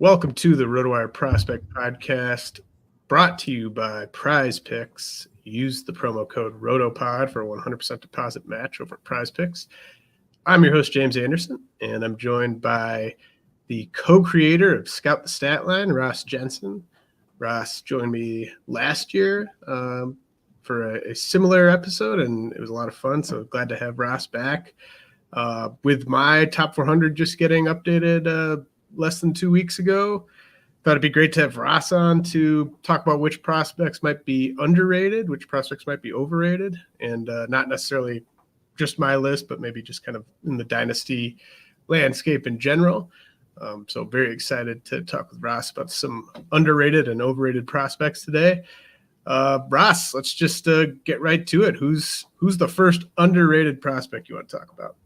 Welcome to the RotoWire Prospect Podcast, brought to you by Prize Picks. Use the promo code ROTOPOD for a 100% deposit match over at Prize Picks. I'm your host, James Anderson, and I'm joined by the co-creator of Scout the Statline, Ross Jensen. Ross joined me last year for a similar episode, and it was a lot of fun, so glad to have Ross back. With my top 400 just getting updated less than 2 weeks ago, thought it'd be great to have Ross on to talk about which prospects might be underrated, which prospects might be overrated, and not necessarily just my list, but maybe just kind of in the dynasty landscape in general. So very excited to talk with Ross about some underrated and overrated prospects today. Ross, let's just get right to it. Who's the first underrated prospect you want to talk about?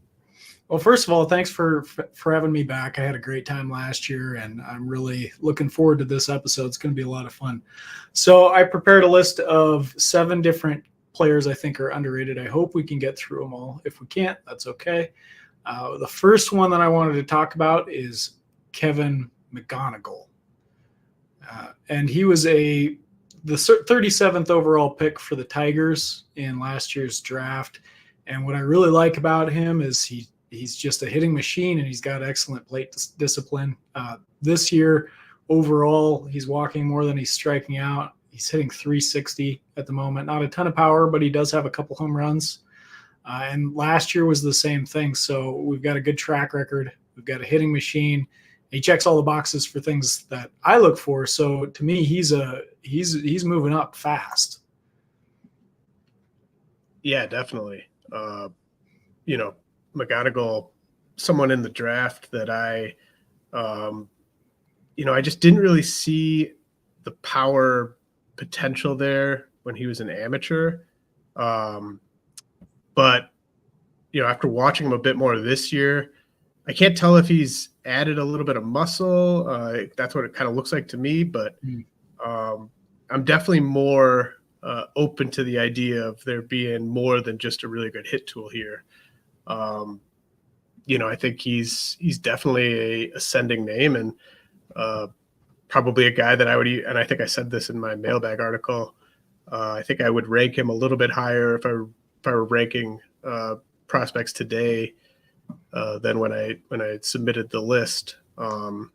Well, first of all, thanks for having me back. I had a great time last year, and I'm really looking forward to this episode. It's going to be a lot of fun. So I prepared a list of 7 different players I think are underrated. I hope we can get through them all. If we can't, that's okay. The first one that I wanted to talk about is Kevin McGonigle. And he was the 37th overall pick for the Tigers in last year's draft. And what I really like about him is he's just a hitting machine, and he's got excellent plate discipline. This year, overall, he's walking more than he's striking out. He's hitting .360 at the moment. Not a ton of power, but he does have a couple home runs. And last year was the same thing. So we've got a good track record. We've got a hitting machine. He checks all the boxes for things that I look for. So to me, he's moving up fast. Yeah, definitely. McGonigle, someone in the draft that I just didn't really see the power potential there when he was an amateur. But, after watching him a bit more this year, I can't tell if he's added a little bit of muscle. That's what it kind of looks like to me, but I'm definitely more open to the idea of there being more than just a really good hit tool here. I think he's definitely a ascending name, and probably a guy that I would, and I think I said this in my mailbag article. I think I would rank him a little bit higher if I were ranking prospects today than when I submitted the list. Are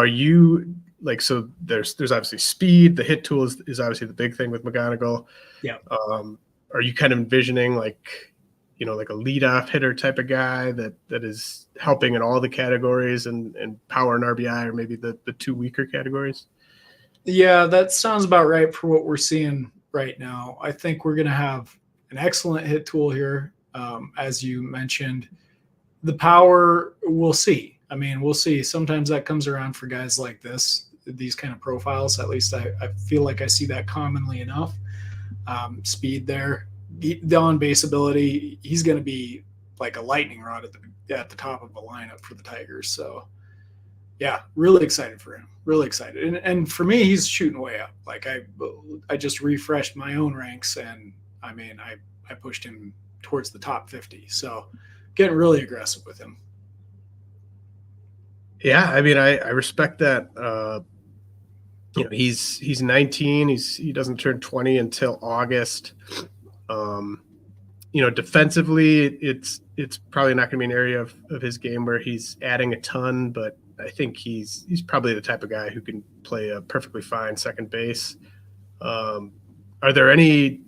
you like, so there's obviously speed. The hit tool is obviously the big thing with McGonigle. Yeah. Are you kind of envisioning like a leadoff hitter type of guy that is helping in all the categories and power and RBI, or maybe the 2 weaker categories? Yeah, that sounds about right for what we're seeing right now. I think we're going to have an excellent hit tool here. As you mentioned, the power, we'll see. I mean, we'll see. Sometimes that comes around for guys like these kind of profiles. At least I feel like I see that commonly enough. Speed there. The on-base ability, he's going to be like a lightning rod at the top of the lineup for the Tigers. So, yeah, really excited for him. Really excited. And for me, he's shooting way up. Like I just refreshed my own ranks, and I mean, I pushed him towards the top 50. So, getting really aggressive with him. Yeah, I mean, I respect that. He's 19. He doesn't turn 20 until August. Defensively, it's probably not going to be an area of his game where he's adding a ton, but I think he's probably the type of guy who can play a perfectly fine second base. Are there any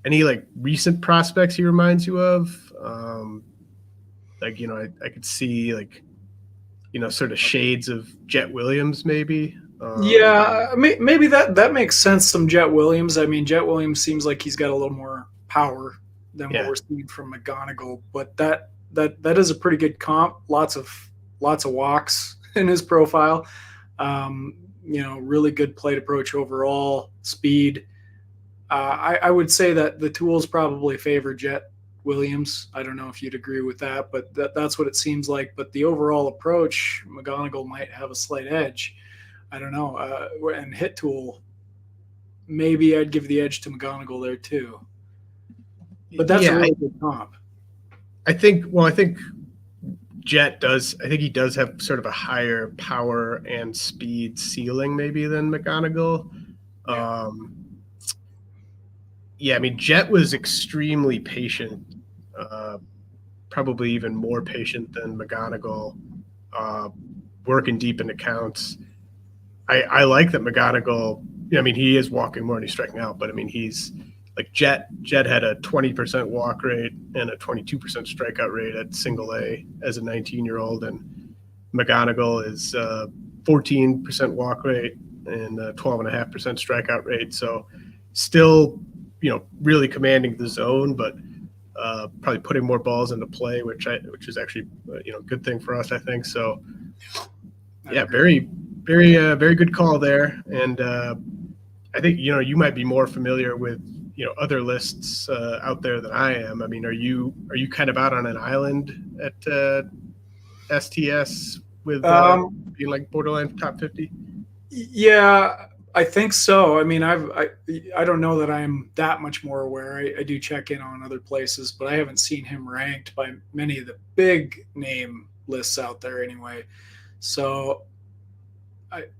like recent prospects he reminds you of? I could see like, sort of shades of Jet Williams, maybe. Yeah, maybe that makes sense. Some Jet Williams. I mean, Jet Williams seems like he's got a little more power than what we're seeing from McGonigle, but that is a pretty good comp. Lots of walks in his profile. Really good plate approach overall, speed. I would say that the tools probably favor Jet Williams. I don't know if you'd agree with that, but that's what it seems like. But the overall approach, McGonigle might have a slight edge. I don't know. And hit tool, maybe I'd give the edge to McGonigle there too. But that's a really good comp. I think Jet does, I think he does have sort of a higher power and speed ceiling maybe than McGonigle. Yeah. I mean, Jet was extremely patient, probably even more patient than McGonigle, working deep into counts. I like that McGonigle, I mean, he is walking more than he's striking out, but I mean, he's like Jet had a 20% walk rate and a 22% strikeout rate at single A as a 19-year-old, and McGonigle is 14% walk rate and 12.5% strikeout rate. So still, really commanding the zone, but probably putting more balls into play, which is actually a good thing for us, I think. So yeah, very, very, very good call there. And I think you might be more familiar with other lists out there than I am. I mean, are you kind of out on an island at STS with being like borderline top 50? Yeah, I think so. I mean, I don't know that I'm that much more aware. I do check in on other places, but I haven't seen him ranked by many of the big name lists out there anyway. So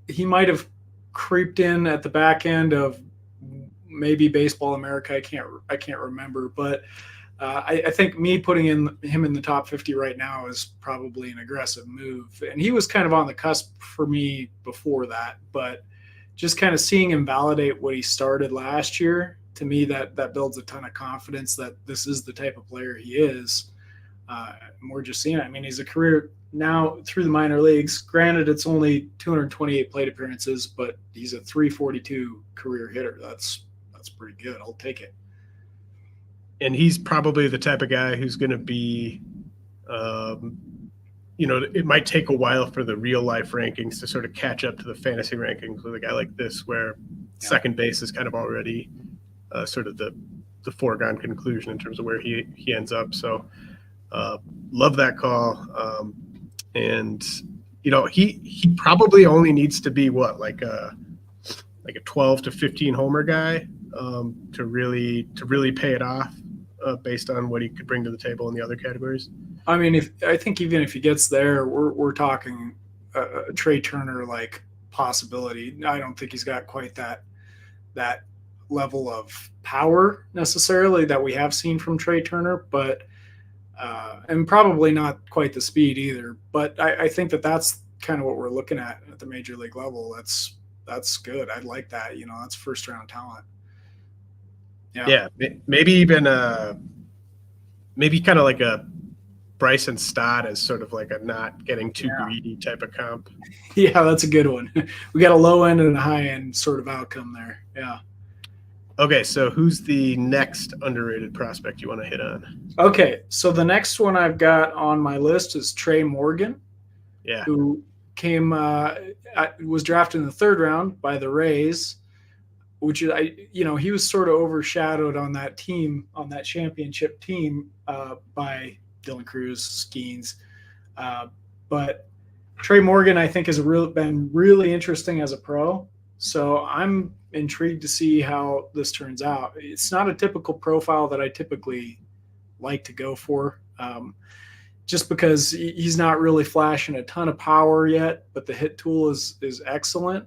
he might have creeped in at the back end of maybe Baseball America. I can't remember, but I think me putting him in the top 50 right now is probably an aggressive move. And he was kind of on the cusp for me before that, but just kind of seeing him validate what he started last year, to me, that builds a ton of confidence that this is the type of player he is. And we're just seeing it. I mean, he's a career now through the minor leagues. Granted, it's only 228 plate appearances, but he's a 342 career hitter. That's pretty good. I'll take it. And he's probably the type of guy who's going to be, it might take a while for the real life rankings to sort of catch up to the fantasy rankings with a guy like this, where second base is kind of already sort of the foregone conclusion in terms of where he ends up. So love that call. And he probably only needs to be like a 12 to 15 homer guy to really pay it off based on what he could bring to the table in the other categories. I mean, I think even if he gets there, we're talking a Trey Turner like possibility. I don't think he's got quite that level of power necessarily that we have seen from Trey Turner, but and probably not quite the speed either. But I think that's kind of what we're looking at the major league level. That's good. I like that. That's first round talent. Yeah, maybe even maybe kind of like a Bryson Stott as sort of like a not getting too greedy type of comp. Yeah, that's a good one. We got a low end and a high end sort of outcome there. Yeah. Okay, so who's the next underrated prospect you want to hit on? Okay, so the next one I've got on my list is Tre Morgan. Yeah. Who was drafted in the third round by the Rays, which is, he was sort of overshadowed on that team, on that championship team by Dylan Cruz, Skeens. But Tre Morgan, I think, has been really interesting as a pro. So I'm intrigued to see how this turns out. It's not a typical profile that I typically like to go for, just because he's not really flashing a ton of power yet, but the hit tool is excellent.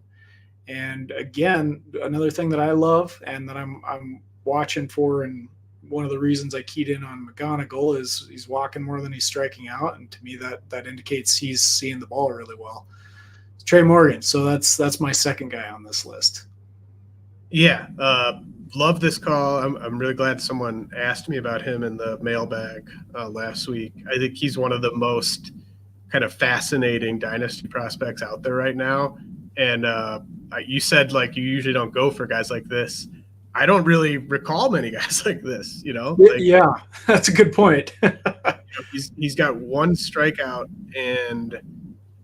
And again, another thing that I love and that I'm watching for, and one of the reasons I keyed in on McGonigle is he's walking more than he's striking out, and to me that indicates he's seeing the ball really well. It's Tre Morgan, so that's my second guy on this list. Yeah, love this call. I'm really glad someone asked me about him in the mailbag last week. I think he's one of the most kind of fascinating dynasty prospects out there right now. And you said like you usually don't go for guys like this. I don't really recall many guys like this, Yeah, that's a good point. He's got one strikeout and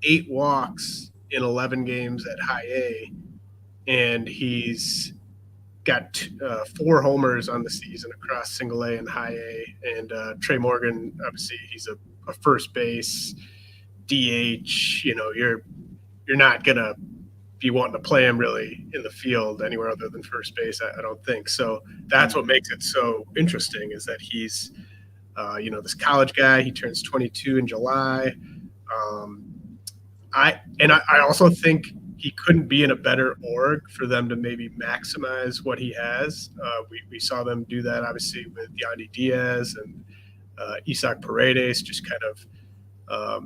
8 walks in 11 games at high A, and he's got 4 homers on the season across single A and high A. And Tre Morgan, obviously, he's a first base DH. You're not gonna be wanting to play him really in the field anywhere other than first base. I don't think so. That's what makes it so interesting, is that he's This college guy, he turns 22 in July. I also think he couldn't be in a better org for them to maybe maximize what he has. We saw them do that, obviously, with Yandy Diaz and Isaac Paredes, just kind of,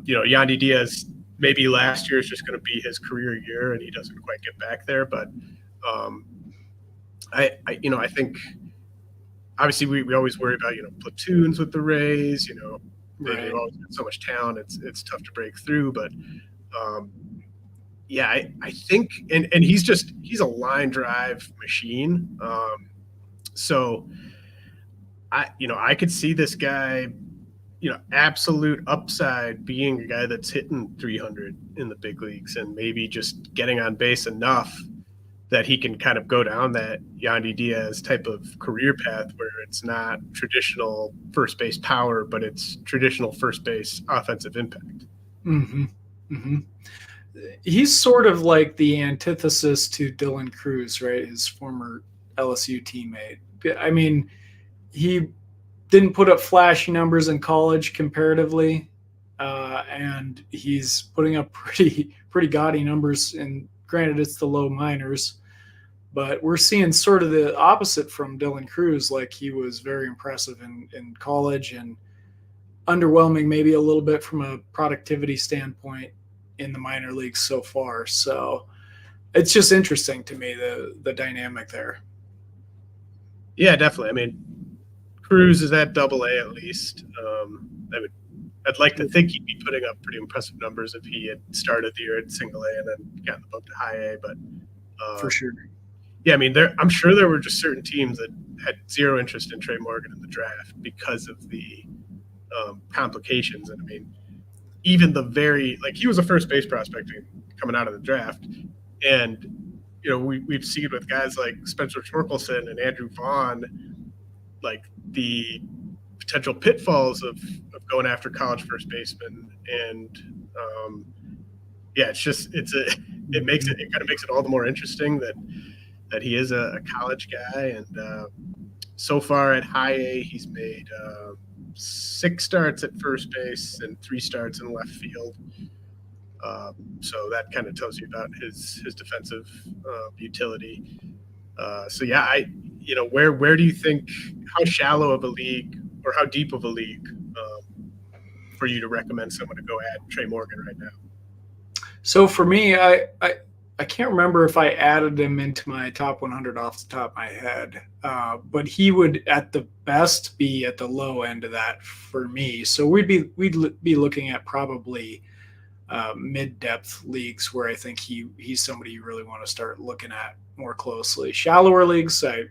Yandy Diaz, maybe last year is just going to be his career year and he doesn't quite get back there. But I think obviously we always worry about, platoons with the Rays, Right. they've always got so much talent. It's tough to break through, but I think, and he's a line drive machine. So I could see this guy, absolute upside being a guy that's hitting 300 in the big leagues and maybe just getting on base enough that he can kind of go down that Yandy Diaz type of career path where it's not traditional first base power, but it's traditional first base offensive impact. Mm-hmm. Mm-hmm. He's sort of like the antithesis to Dylan Cruz, right? His former LSU teammate. I mean, he didn't put up flashy numbers in college comparatively, and he's putting up pretty gaudy numbers. And granted, it's the low minors, but we're seeing sort of the opposite from Dylan Cruz. Like, he was very impressive in college and underwhelming maybe a little bit from a productivity standpoint in the minor leagues so far. So it's just interesting to me, the dynamic there. Yeah, definitely. I mean, Cruz is at Double-A at least. I'd like to think he'd be putting up pretty impressive numbers if he had started the year at Single-A and then gotten the bump to High-A. But for sure. Yeah, I mean, I'm sure there were just certain teams that had zero interest in Tre Morgan in the draft because of the complications. And I mean, even he was a first base prospect coming out of the draft, and we've seen with guys like Spencer Torkelson and Andrew Vaughn, like the potential pitfalls of going after college first basemen, and it kind of makes it all the more interesting that he is a college guy. And so far at High-A, he's made 6 starts at first base and 3 starts in left field. So that kind of tells you about his defensive utility. Where do you think, how shallow of a league or how deep of a league for you to recommend someone to go at Tre Morgan right now? So for me, I can't remember if I added him into my top 100 off the top of my head, but he would at the best be at the low end of that for me. So we'd be looking at probably mid-depth leagues where I think he's somebody you really want to start looking at more closely. Shallower leagues, I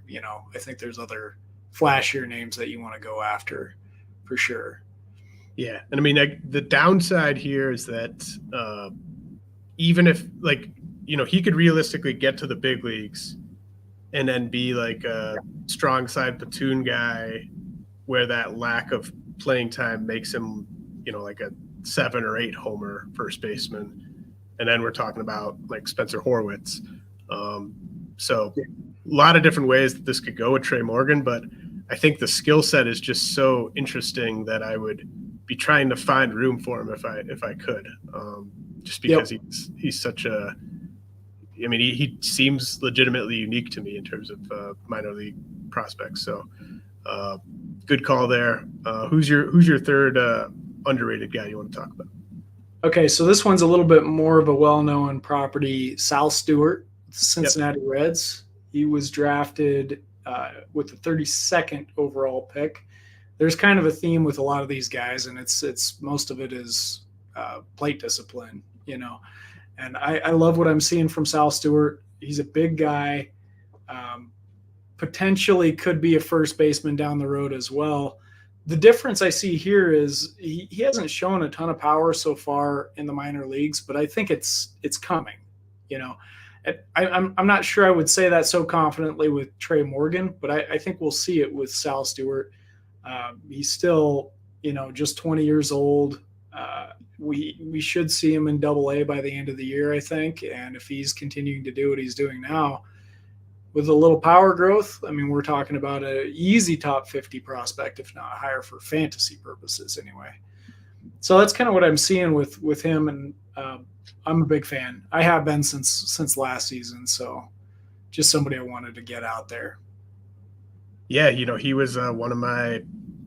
think there's other flashier names that you want to go after for sure. Yeah, and I mean, the downside here is that even if he could realistically get to the big leagues and then be like a strong side platoon guy where that lack of playing time makes him, like a 7 or 8 homer first baseman. And then we're talking about like Spencer Horwitz. So a lot of different ways that this could go with Tre Morgan, but I think the skill set is just so interesting that I would be trying to find room for him if I could, just because he's such a, I mean, he seems legitimately unique to me in terms of minor league prospects. So good call there. Who's your third underrated guy you want to talk about? Okay, so this one's a little bit more of a well-known property. Sal Stewart, Cincinnati Reds. He was drafted with the 32nd overall pick. There's kind of a theme with a lot of these guys, and it's most of it is plate discipline, And I love what I'm seeing from Sal Stewart. He's a big guy, potentially could be a first baseman down the road as well. The difference I see here is he hasn't shown a ton of power so far in the minor leagues, but I think it's coming. I'm not sure I would say that so confidently with Tre Morgan, but I think we'll see it with Sal Stewart. He's still, just 20 years old. We should see him in Double-A by the end of the year, I think. And if he's continuing to do what he's doing now, with a little power growth, I mean, we're talking about an easy top 50 prospect, if not higher for fantasy purposes anyway. So that's kind of what I'm seeing with him, and I'm a big fan. I have been since last season, so just somebody I wanted to get out there. Yeah, he was one of my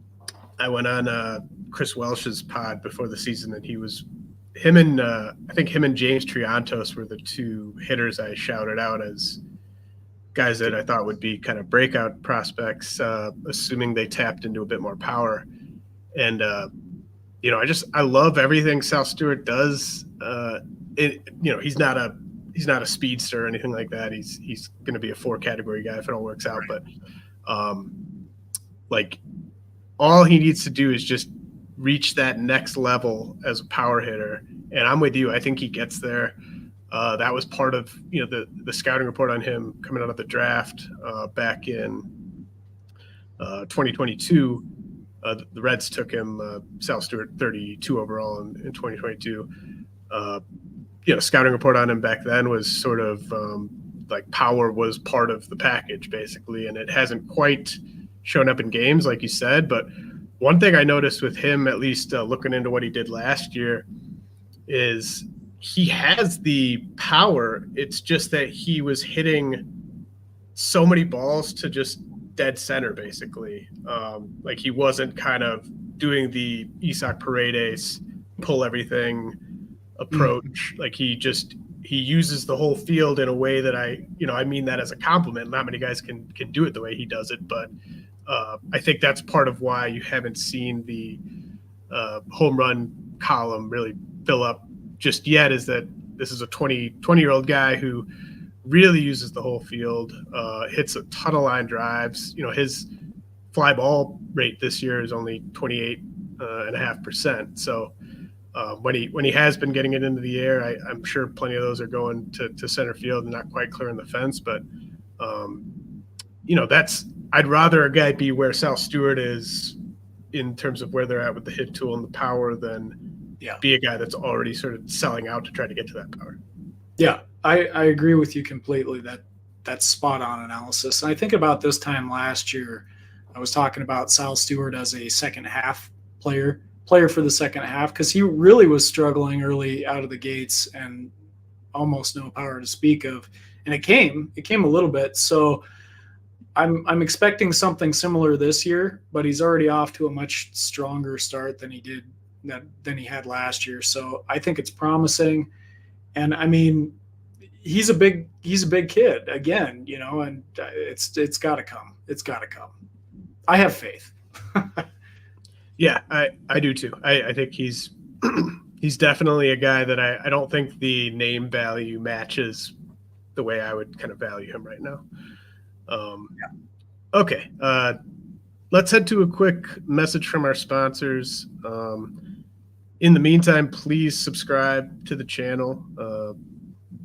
– I went on Chris Welsh's pod before the season, and I think him and James Triantos were the two hitters I shouted out as guys that I thought would be kind of breakout prospects, assuming they tapped into a bit more power. And, I love everything Sal Stewart does. He's not a speedster or anything like that. He's going to be a 4-category guy if it all works out. But all he needs to do is just reach that next level as a power hitter. And I'm with you. I think he gets there. That was part of the scouting report on him coming out of the draft back in 2022. The Reds took him, Sal Stewart, 32 overall in 2022. Scouting report on him back then was sort of power was part of the package, basically, and it hasn't quite shown up in games, like you said. But one thing I noticed with him, at least looking into what he did last year, is he has the power. It's just that he was hitting so many balls to just dead center, basically. He wasn't kind of doing the Isaac Paredes pull everything approach. He uses the whole field in a way that I mean that as a compliment. Not many guys can do it the way he does it, but I think that's part of why you haven't seen the home run column really fill up just yet, is that this is a 20-year-old guy who really uses the whole field, hits a ton of line drives. His fly ball rate this year is only 28.5%. So when he has been getting it into the air, I'm sure plenty of those are going to center field and not quite clearing the fence. But I'd rather a guy be where Sal Stewart is in terms of where they're at with the hit tool and the power than be a guy that's already sort of selling out to try to get to that power. Yeah, I agree with you completely. That's spot on analysis. And I think about this time last year, I was talking about Sal Stewart as a second half player for the second half, because he really was struggling early out of the gates and almost no power to speak of. And it came a little bit. So I'm expecting something similar this year, but he's already off to a much stronger start than he had last year. So I think it's promising. And I mean, he's a big kid again, and it's got to come. It's got to come. I have faith. Yeah, I do too. I think he's definitely a guy that I don't think the name value matches the way I would kind of value him right now. Okay. Let's head to a quick message from our sponsors. In the meantime, please subscribe to the channel.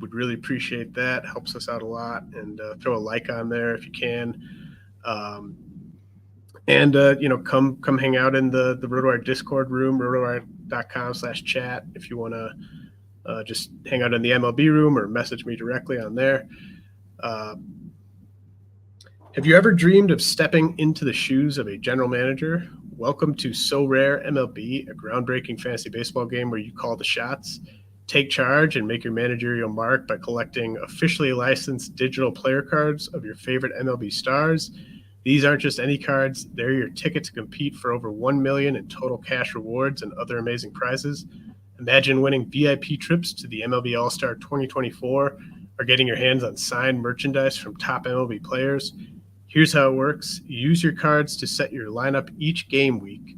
Would really appreciate that. Helps us out a lot. And throw a like on there if you can. Come hang out in the RotoWire Discord room, rotowire.com/chat, if you want to just hang out in the MLB room or message me directly on there. Have you ever dreamed of stepping into the shoes of a general manager? Welcome to So Rare MLB, a groundbreaking fantasy baseball game where you call the shots. Take charge and make your managerial mark by collecting officially licensed digital player cards of your favorite MLB stars. These aren't just any cards. They're your ticket to compete for over $1 million in total cash rewards and other amazing prizes. Imagine winning VIP trips to the MLB All-Star 2024 or getting your hands on signed merchandise from top MLB players. Here's how it works. Use your cards to set your lineup each game week.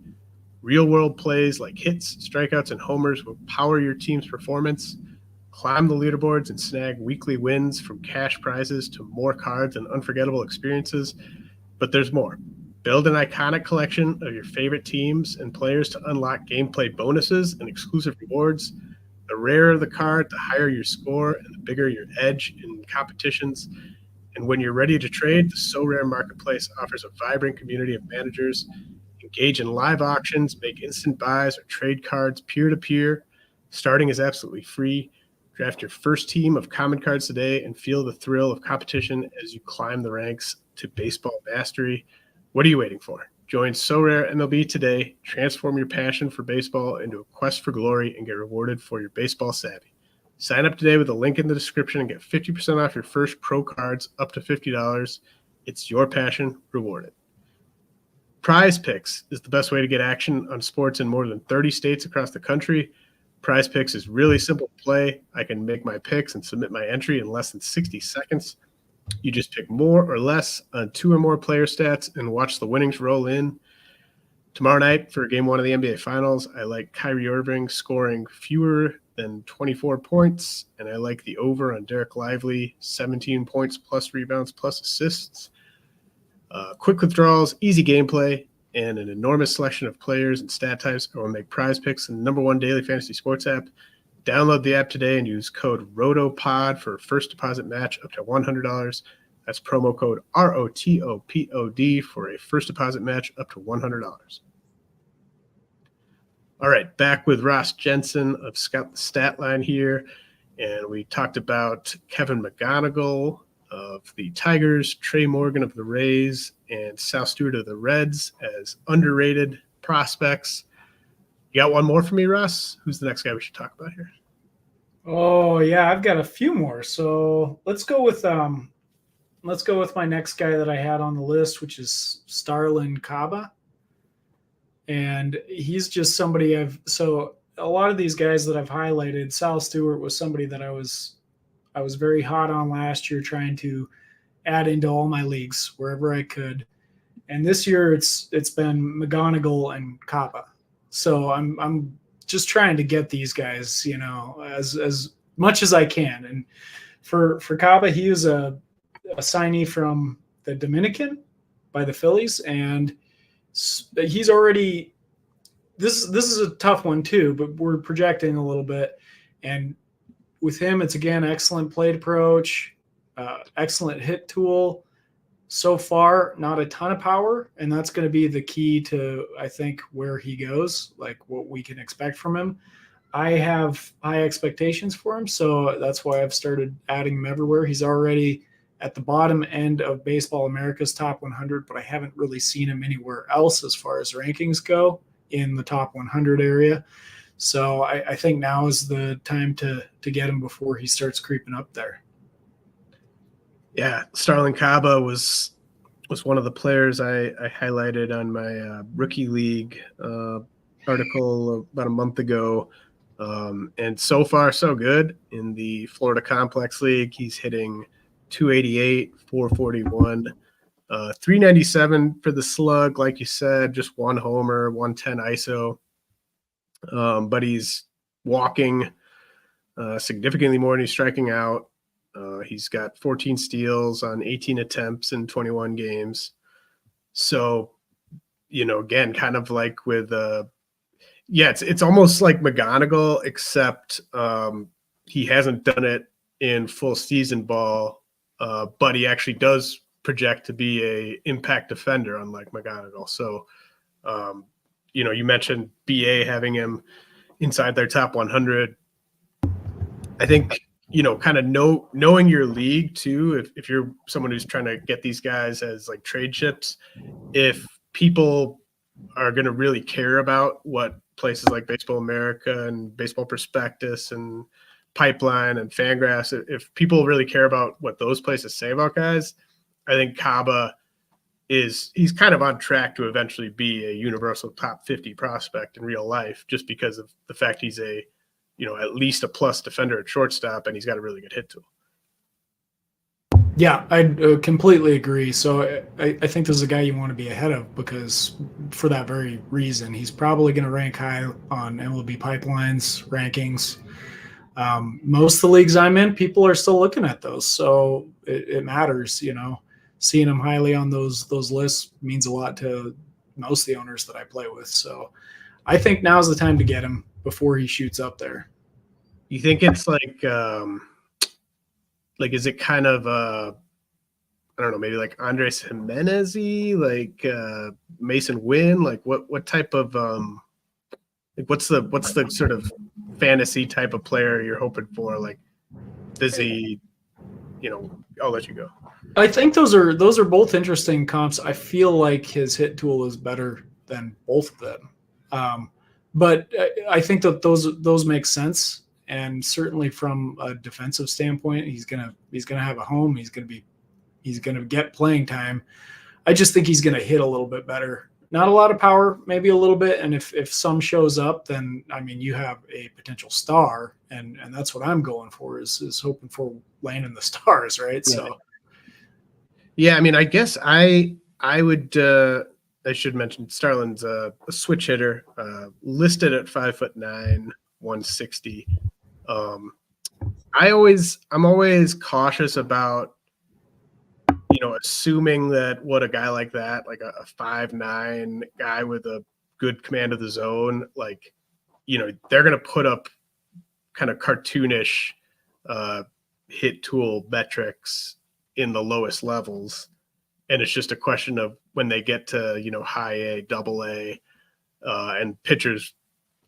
Real-world plays like hits, strikeouts, and homers will power your team's performance. Climb the leaderboards and snag weekly wins, from cash prizes to more cards and unforgettable experiences. But there's more. Build an iconic collection of your favorite teams and players to unlock gameplay bonuses and exclusive rewards. The rarer the card, the higher your score and the bigger your edge in competitions. And when you're ready to trade, the So Rare Marketplace offers a vibrant community of managers. Engage in live auctions, make instant buys, or trade cards peer-to-peer. Starting is absolutely free. Draft your first team of common cards today and feel the thrill of competition as you climb the ranks to baseball mastery. What are you waiting for? Join So Rare MLB today. Transform your passion for baseball into a quest for glory and get rewarded for your baseball savvy. Sign up today with a link in the description and get 50% off your first pro cards up to $50. It's your passion rewarded. Prize Picks is the best way to get action on sports in more than 30 states across the country. Prize Picks is really simple to play. I can make my picks and submit my entry in less than 60 seconds. You just pick more or less on 2 or more player stats and watch the winnings roll in. Tomorrow night for Game 1 of the NBA Finals, I like Kyrie Irving scoring fewer than 24 points, and I like the over on Derek Lively, 17 points plus rebounds plus assists. Quick withdrawals, easy gameplay, and an enormous selection of players and stat types will make Prize Picks the #1 daily fantasy sports app. Download the app today and use code ROTOPOD for a first deposit match up to $100. That's promo code ROTOPOD for a first deposit match up to $100. All right, back with Ross Jensen of Statline here, and we talked about Kevin McGonigle of the Tigers, Tre Morgan of the Rays, and Sal Stewart of the Reds as underrated prospects. You got one more for me, Russ? Who's the next guy we should talk about here? Oh yeah, I've got a few more. So let's go with my next guy that I had on the list, which is Starlyn Caba. And he's just somebody so a lot of these guys that I've highlighted, Sal Stewart was somebody that I was very hot on last year, trying to add into all my leagues wherever I could. And this year it's been McGonigle and Caba. So I'm just trying to get these guys, as much as I can. And for Caba, he is a signee from the Dominican by the Phillies, and he's already this is a tough one too, but we're projecting a little bit. And with him, it's again excellent plate approach, excellent hit tool. So far, not a ton of power, and that's going to be the key to, I think, where he goes, like what we can expect from him. I have high expectations for him, so that's why I've started adding him everywhere. He's already at the bottom end of Baseball America's top 100, but I haven't really seen him anywhere else as far as rankings go in the top 100 area. So I think now is the time to get him before he starts creeping up there. Yeah, Starlyn Caba was one of the players I highlighted on my rookie league article about a month ago. And so far, so good. In the Florida Complex League, he's hitting 288, 441, 397 for the slug, like you said, just 1 homer, 110 ISO. But he's walking significantly more than he's striking out. He's got 14 steals on 18 attempts in 21 games. So, again, kind of like with it's almost like McGonigle, except he hasn't done it in full season ball, but he actually does project to be a impact defender, unlike McGonigle. So, you mentioned BA having him inside their top 100. I think, kind of knowing your league too, if you're someone who's trying to get these guys as like trade chips, if people are going to really care about what places like Baseball America and Baseball Prospectus and Pipeline and Fangraphs, if people really care about what those places say about guys, I think Caba he's kind of on track to eventually be a universal top 50 prospect in real life, just because of the fact he's at least a plus defender at shortstop, and he's got a really good hit tool. Yeah, I completely agree. So I think this is a guy you want to be ahead of, because for that very reason, he's probably going to rank high on MLB Pipeline's rankings. Most of the leagues I'm in, people are still looking at those. So it matters, seeing him highly on those lists means a lot to most of the owners that I play with. So I think now's the time to get him before he shoots up there. You think it's like is it kind of I don't know, maybe like Andres Jimenez-y, like Mason Wynn, like what type of what's the sort of fantasy type of player you're hoping for? Like does he, I'll let you go. I think those are both interesting comps. I feel like his hit tool is better than both of them. But I think that those make sense. And certainly from a defensive standpoint, he's gonna have a home. He's gonna get playing time. I just think he's gonna hit a little bit better. Not a lot of power, maybe a little bit. And if some shows up, then you have a potential star, and that's what I'm going for is hoping for landing the stars, right? Yeah. So yeah, I guess I would I should mention Starlyn's a switch hitter, listed at 5'9", 160. I'm always cautious about assuming that what a guy like that, like a 5'9" guy with a good command of the zone, like they're going to put up kind of cartoonish hit tool metrics in the lowest levels, and it's just a question of when they get to high A, double A, and pitchers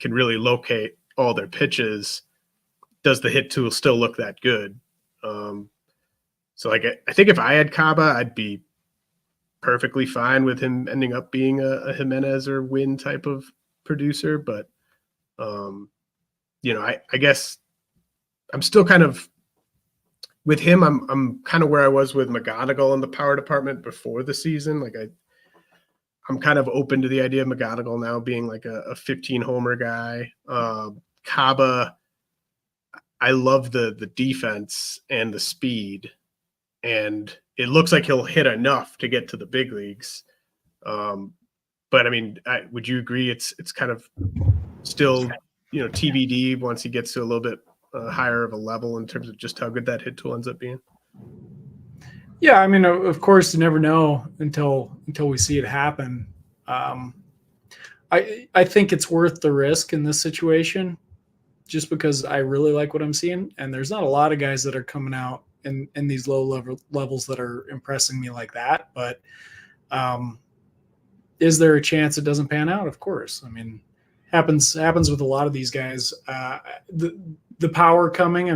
can really locate all their pitches, does the hit tool still look that good? So I think if I had Caba, I'd be perfectly fine with him ending up being a Jimenez or Wynn type of producer. But, I guess I'm still kind of with him. I'm kind of where I was with McGonigle in the power department before the season. Like I'm kind of open to the idea of McGonigle now being like a 15 homer guy. Caba, I love the defense and the speed, and it looks like he'll hit enough to get to the big leagues. But would you agree it's kind of still TBD once he gets to a little bit higher of a level in terms of just how good that hit tool ends up being? Yeah, of course, you never know until we see it happen. I think it's worth the risk in this situation, just because I really like what I'm seeing, and there's not a lot of guys that are coming out in these low levels that are impressing me like that. But is there a chance it doesn't pan out? Of course. Happens with a lot of these guys. The power coming,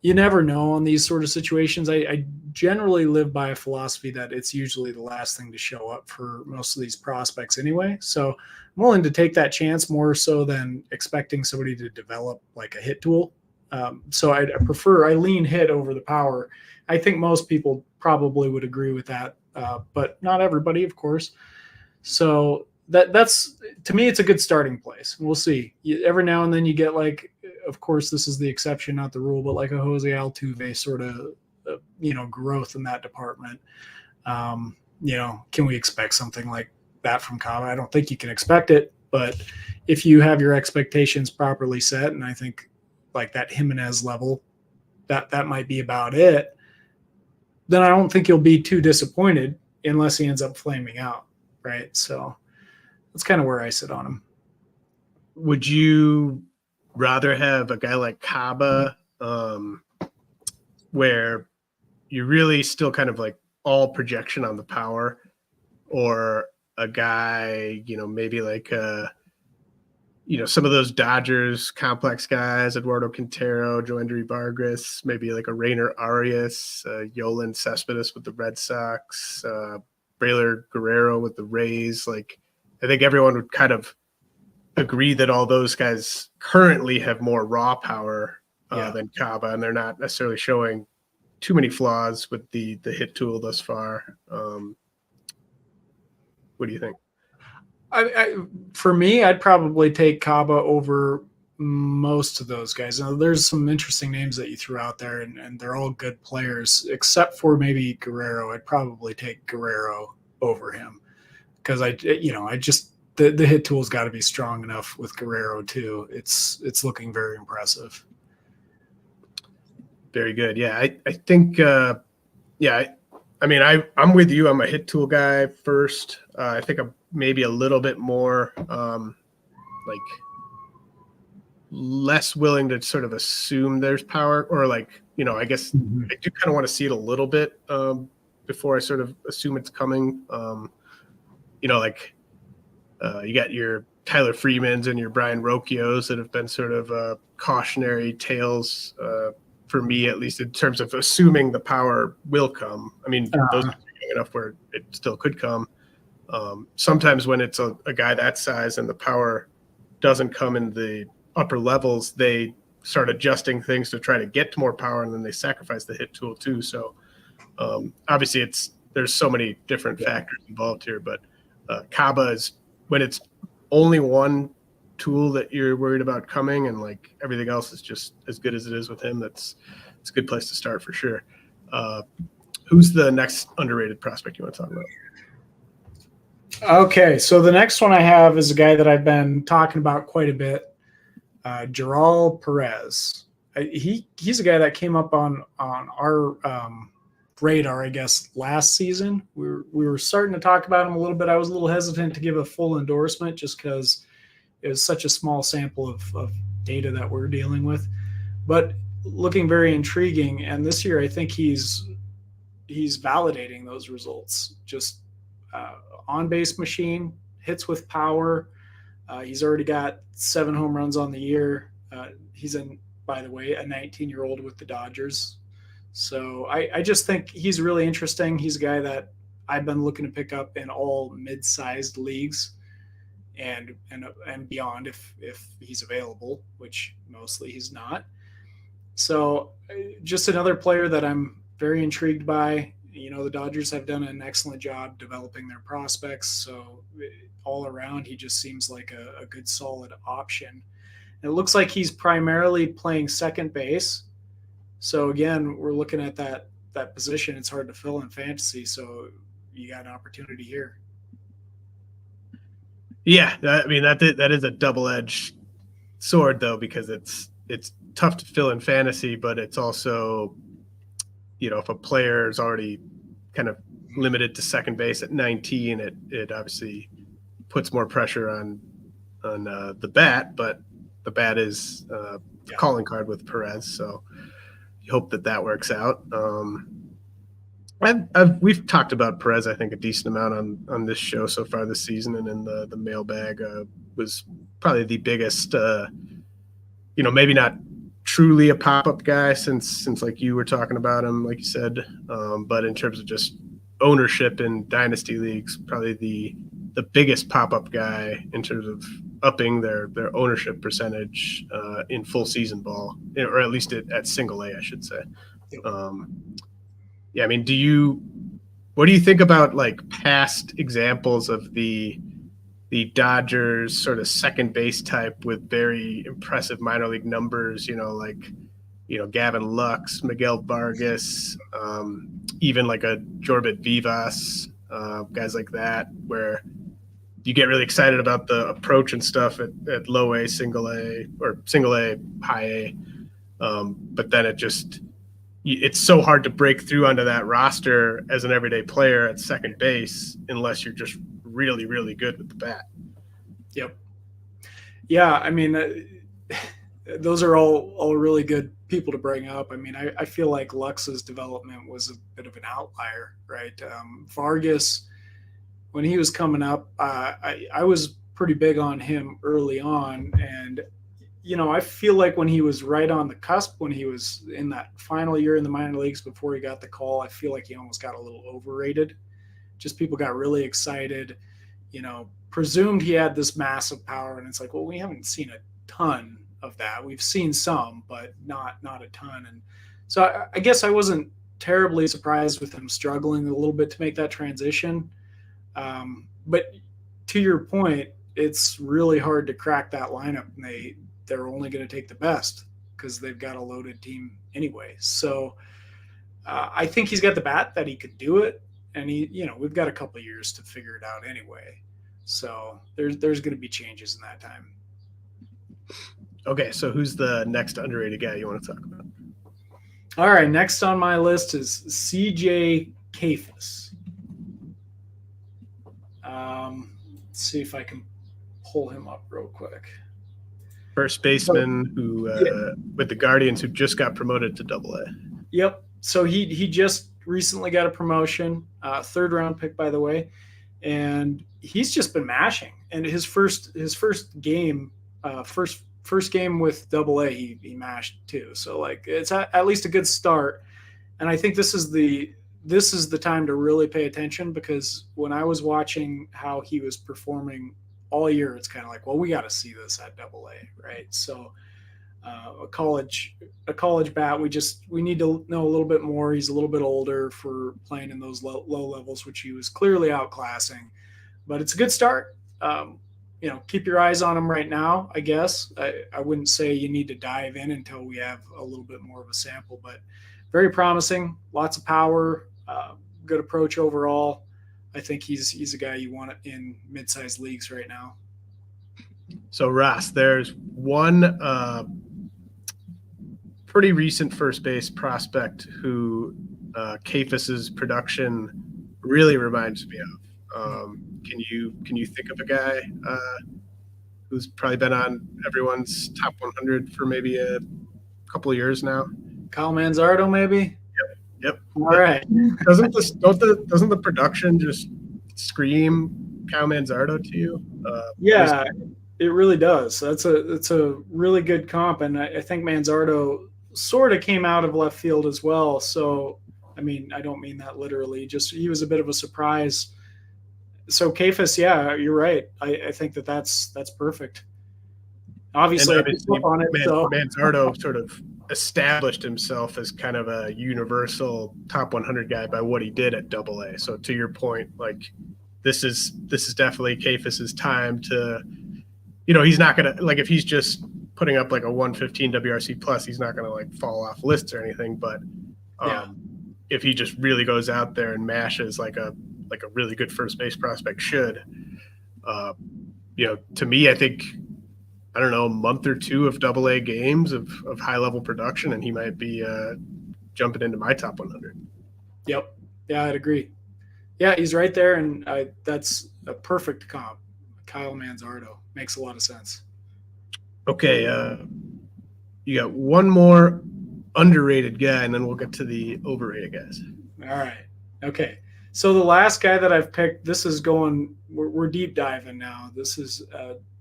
you never know on these sort of situations. I generally live by a philosophy that it's usually the last thing to show up for most of these prospects anyway. So I'm willing to take that chance more so than expecting somebody to develop like a hit tool. So I lean hit over the power. I think most people probably would agree with that, but not everybody, of course. So that's, to me, it's a good starting place. We'll see. Every now and then you get like, of course, this is the exception, not the rule, but like a Jose Altuve sort of, growth in that department. Can we expect something like that from Caba? I don't think you can expect it, but if you have your expectations properly set, and I think like that Jimenez level, that might be about it, then I don't think you'll be too disappointed unless he ends up flaming out, right? So that's kind of where I sit on him. Would you rather have a guy like Caba, where you're really still kind of like all projection on the power, or a guy, maybe like some of those Dodgers complex guys, Eduardo Quintero, Joandry Vargas, maybe like a Rainer Arias, Yolan Cespedes with the Red Sox, Braylor Guerrero with the Rays. Like, I think everyone would kind of agree that all those guys currently have more raw power than Caba, and they're not necessarily showing too many flaws with the hit tool thus far. What do you think? For me, I'd probably take Caba over most of those guys. Now, there's some interesting names that you threw out there, and they're all good players, except for maybe Guerrero. I'd probably take Guerrero over him because the hit tool's got to be strong enough with Guerrero too. It's looking very impressive. Very good. Yeah, I think. I'm with you. I'm a hit tool guy first. I think I'm maybe a little bit more less willing to sort of assume there's power, or I guess I do kind of want to see it a little bit before I sort of assume it's coming. You got your Tyler Freemans and your Brian Rocchios that have been sort of cautionary tales for me, at least in terms of assuming the power will come. I mean, those are young enough where it still could come. Sometimes when it's a guy that size and the power doesn't come in the upper levels, they start adjusting things to try to get to more power, and then they sacrifice the hit tool too. So obviously there's so many different factors involved here, but Caba is, when it's only one tool that you're worried about coming and like everything else is just as good as it is with him, it's a good place to start for sure. Who's the next underrated prospect you want to talk about? Okay, so the next one I have is a guy that I've been talking about quite a bit, Jeral Perez. He's a guy that came up on our radar, I guess, last season. We were starting to talk about him a little bit. I was a little hesitant to give a full endorsement just because it was such a small sample of data that we're dealing with, but looking very intriguing. And this year, I think he's validating those results. Just on-base machine, hits with power. He's already got 7 home runs on the year. He's by the way, a 19-year-old with the Dodgers. So I just think he's really interesting. He's a guy that I've been looking to pick up in all mid-sized leagues and beyond if he's available, which mostly he's not. So just another player that I'm very intrigued by. You know, the Dodgers have done an excellent job developing their prospects. So all around, he just seems like a good, solid option. And it looks like he's primarily playing second base. So again, we're looking at that position. It's hard to fill in fantasy. So you got an opportunity here. Yeah, I mean that is a double-edged sword though, because it's tough to fill in fantasy, but it's also, you know, if a player is already kind of limited to second base at 19, it obviously puts more pressure on the bat, but the bat is the calling card with Perez, so you hope that works out. We've talked about Perez, I think, a decent amount on this show so far this season, and in the mailbag was probably the biggest, maybe not truly a pop-up guy since like you were talking about him, like you said, but in terms of just ownership in dynasty leagues, probably the biggest pop-up guy in terms of upping their ownership percentage in full season ball, or at least at single A, I should say. I mean, what do you think about like past examples of the Dodgers sort of second base type with very impressive minor league numbers, Gavin Lux, Miguel Vargas, even like a Jorbit Vivas, guys like that, where you get really excited about the approach and stuff at low A, single A, or single A, high A. But then it's so hard to break through onto that roster as an everyday player at second base unless you're just really, really good with the bat. Yep. Yeah, I mean, those are all really good people to bring up. I mean, I feel like Lux's development was a bit of an outlier, right? Vargas, when he was coming up, I was pretty big on him early on, and I feel like when he was right on the cusp, when he was in that final year in the minor leagues before he got the call, I feel like he almost got a little overrated. Just people got really excited, presumed he had this massive power, and it's like, well, we haven't seen a ton of that. We've seen some, but not a ton. And so I guess I wasn't terribly surprised with him struggling a little bit to make that transition. But to your point, it's really hard to crack that lineup, and they're only going to take the best because they've got a loaded team anyway. So I think he's got the bat that he could do it. And we've got a couple of years to figure it out anyway. So there's going to be changes in that time. Okay. So who's the next underrated guy you want to talk about? All right. Next on my list is CJ Kayfus. Let's see if I can pull him up real quick. First baseman with the Guardians, who just got promoted to Double-A. Yep. So he just recently got a promotion, third round pick, by the way. and he's just been mashing. And his first game, first game with AA, he mashed too. So like it's at least a good start. And I think this is the time to really pay attention, because when I was watching how he was performing all year, it's kind of like, well, we got to see this at AA, right? So a college bat, we need to know a little bit more. He's a little bit older for playing in those low levels, which he was clearly outclassing. But it's a good start. Keep your eyes on him right now, I guess. I wouldn't say you need to dive in until we have a little bit more of a sample, but very promising, lots of power, good approach overall. I think he's a guy you want in mid-sized leagues right now. So Ross, there's one pretty recent first base prospect who Kayfus's production really reminds me of. Can you think of a guy who's probably been on everyone's top 100 for maybe a couple of years now? Kyle Manzardo, maybe. Yep. All right. Doesn't the production just scream Kyle Manzardo to you? Yeah, it really does. It's a really good comp, and I think Manzardo sort of came out of left field as well. So, I mean, I don't mean that literally. Just he was a bit of a surprise. So Kayfus, yeah, you're right. I think that's perfect. Obviously, Manzardo sort of established himself as kind of a universal top 100 guy by what he did at AA. So to your point, like this is definitely Kayfus's time to, he's not gonna, like, if he's just putting up like a 115 WRC plus, he's not gonna like fall off lists or anything. But if he just really goes out there and mashes like a really good first base prospect should, to me, I think, I don't know, a month or two of AA games of high level production, and he might be jumping into my top 100. Yep. Yeah, I'd agree. Yeah, he's right there, and that's a perfect comp. Kyle Manzardo makes a lot of sense. Okay, you got one more underrated guy, and then we'll get to the overrated guys. All right. Okay. So the last guy that I've picked, this is going, we're deep diving now. This is